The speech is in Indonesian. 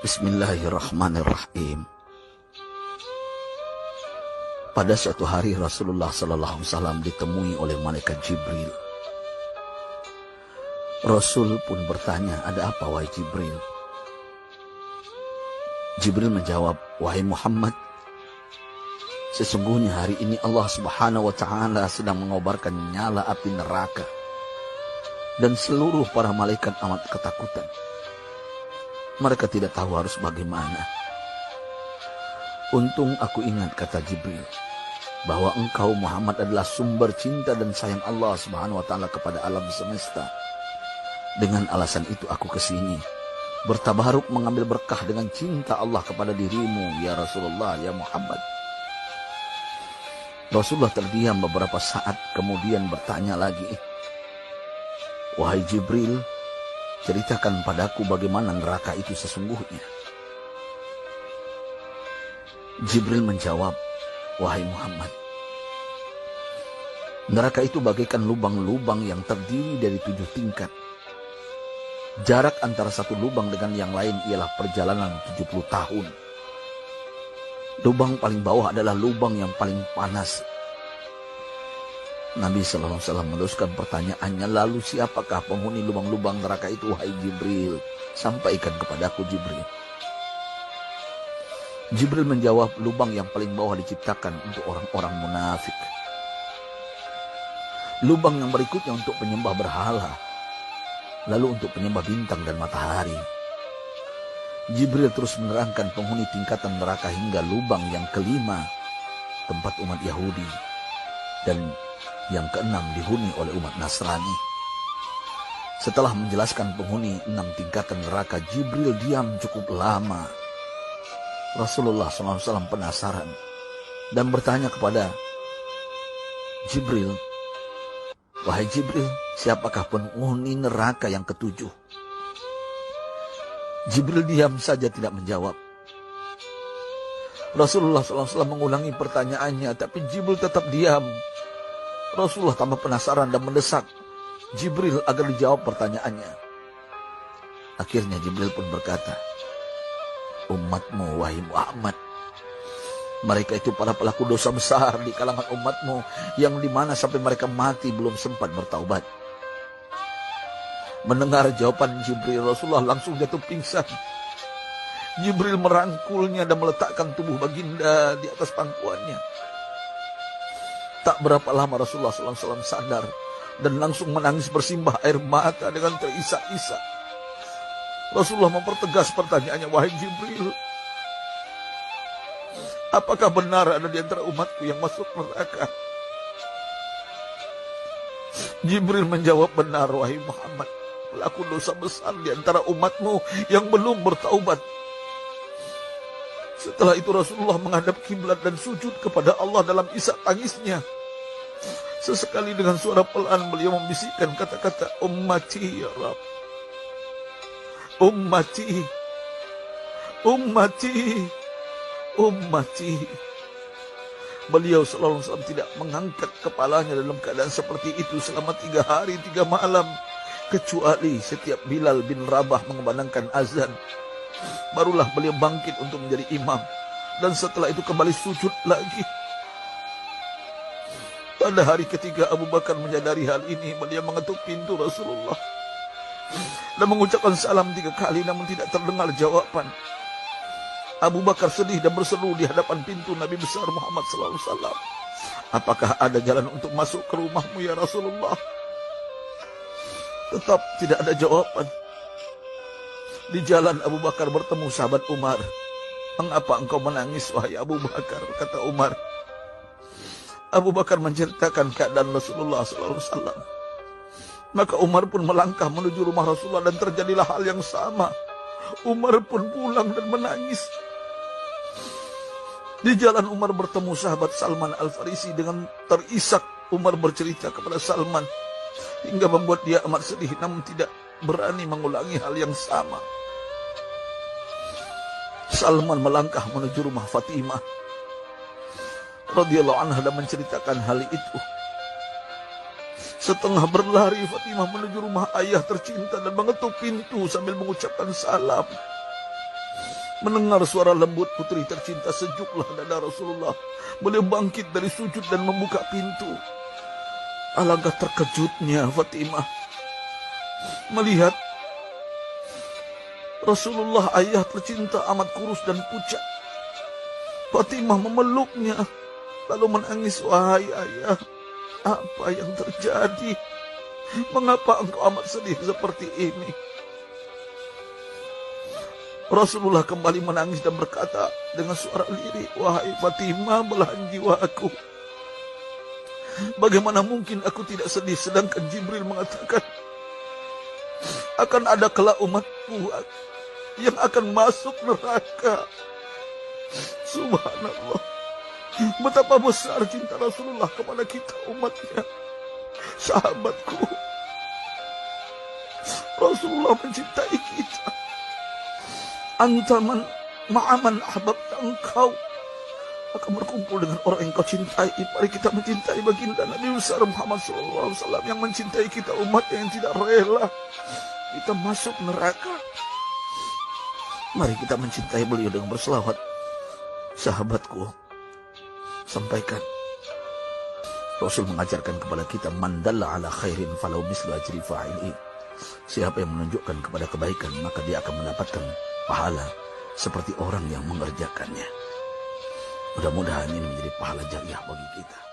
Bismillahirrahmanirrahim. Pada suatu hari Rasulullah SAW ditemui oleh malaikat Jibril. Rasul pun bertanya, "Ada apa wahai Jibril?" Jibril menjawab, "Wahai Muhammad, sesungguhnya hari ini Allah Subhanahu wa Ta'ala sedang mengobarkan nyala api neraka, dan seluruh para malaikat amat ketakutan. Mereka tidak tahu harus bagaimana. Untung aku ingat," kata Jibril, "bahwa engkau Muhammad adalah sumber cinta dan sayang Allah Subhanahu wa Ta'ala kepada alam semesta. Dengan alasan itu aku kesini, bertabaruk mengambil berkah dengan cinta Allah kepada dirimu, ya Rasulullah, ya Muhammad." Rasulullah terdiam beberapa saat, kemudian bertanya lagi, "Wahai Jibril, ceritakan padaku bagaimana neraka itu sesungguhnya." Jibril menjawab, "Wahai Muhammad, neraka itu bagaikan lubang-lubang yang terdiri dari 7 tingkat. Jarak antara satu lubang dengan yang lain ialah perjalanan 70 tahun. Lubang paling bawah adalah lubang yang paling panas." Nabi SAW meneruskan pertanyaannya, "Lalu siapakah penghuni lubang-lubang neraka itu, wahai Jibril? Sampaikan kepadaku, Jibril." Jibril menjawab, "Lubang yang paling bawah diciptakan untuk orang-orang munafik. Lubang yang berikutnya untuk penyembah berhala. Lalu untuk penyembah bintang dan matahari." Jibril terus menerangkan penghuni tingkatan neraka hingga lubang yang kelima, tempat umat Yahudi, dan yang keenam dihuni oleh umat Nasrani. Setelah menjelaskan penghuni 6 tingkatan neraka, Jibril diam cukup lama. Rasulullah SAW penasaran dan bertanya kepada Jibril, "Wahai Jibril, siapakah penghuni neraka yang ke-7?" Jibril diam saja tidak menjawab. Rasulullah SAW mengulangi pertanyaannya, tapi Jibril tetap diam. Rasulullah tambah penasaran dan mendesak Jibril agar dijawab pertanyaannya. Akhirnya Jibril pun berkata, "Umatmu, wahai Muhammad, mereka itu para pelaku dosa besar di kalangan umatmu, yang dimana sampai mereka mati belum sempat bertaubat." Mendengar jawaban Jibril, Rasulullah langsung jatuh pingsan. Jibril merangkulnya dan meletakkan tubuh baginda di atas pangkuannya. Tak berapa lama Rasulullah SAW sadar dan langsung menangis bersimbah air mata dengan terisak-isak. Rasulullah mempertegas pertanyaannya, "Wahai Jibril, apakah benar ada di antara umatku yang masuk neraka?" Jibril menjawab, "Benar, wahai Muhammad, pelaku dosa besar di antara umatmu yang belum bertaubat." Setelah itu Rasulullah menghadap kiblat dan sujud kepada Allah dalam isak tangisnya. Sesekali dengan suara pelan beliau membisikkan kata-kata, "Ummati ya Rabb, ummati, ummati, ummati." Beliau SAW tidak mengangkat kepalanya dalam keadaan seperti itu selama 3 hari 3 malam, kecuali setiap Bilal bin Rabah mengumandangkan azan. Barulah beliau bangkit untuk menjadi imam, dan setelah itu kembali sujud lagi. Pada hari ketiga Abu Bakar menyadari hal ini, beliau mengetuk pintu Rasulullah dan mengucapkan salam 3 kali, namun tidak terdengar jawaban. Abu Bakar sedih dan berseru di hadapan pintu Nabi besar Muhammad SAW, "Apakah ada jalan untuk masuk ke rumahmu ya Rasulullah?" Tetap tidak ada jawaban. Di jalan Abu Bakar bertemu sahabat Umar. "Mengapa engkau menangis, wahai Abu Bakar?" kata Umar. Abu Bakar menceritakan keadaan Rasulullah SAW. Maka Umar pun melangkah menuju rumah Rasulullah dan terjadilah hal yang sama. Umar pun pulang dan menangis. Di jalan Umar bertemu sahabat Salman Al-Farisi. Dengan terisak Umar bercerita kepada Salman hingga membuat dia amat sedih, namun tidak berani mengulangi hal yang sama. Salman melangkah menuju rumah Fatimah radhiyallahu anha dan menceritakan hal itu. Setengah berlari Fatimah menuju rumah ayah tercinta dan mengetuk pintu sambil mengucapkan salam. Mendengar suara lembut putri tercinta, sejuklah dada Rasulullah. Beliau bangkit dari sujud dan membuka pintu. Alangkah terkejutnya Fatimah melihat Rasulullah, ayah tercinta, amat kurus dan pucat. Fatimah memeluknya lalu menangis. Wahai ayah, apa yang terjadi? Mengapa engkau amat sedih seperti ini? Rasulullah kembali menangis dan berkata dengan suara lirih, wahai Fatimah, belahan jiwaku, bagaimana mungkin aku tidak sedih sedangkan Jibril mengatakan akan ada kelak umatku yang akan masuk neraka. Subhanallah, betapa besar cinta Rasulullah kepada kita umatnya. Sahabatku, Rasulullah mencintai kita. Antaman ma'aman ahbabta, engkau akan berkumpul dengan orang yang kau cintai. Mari kita mencintai baginda Nabi besar Muhammad SAW yang mencintai kita umat yang tidak rela kita masuk neraka. Mari kita mencintai beliau dengan berselawat. Sahabatku, sampaikan, Rasul mengajarkan kepada kita, man dalla ala khairin falau mislu ajri fa'ili. Siapa yang menunjukkan kepada kebaikan, maka dia akan mendapatkan pahala seperti orang yang mengerjakannya. Mudah-mudahan ini menjadi pahala jariah bagi kita.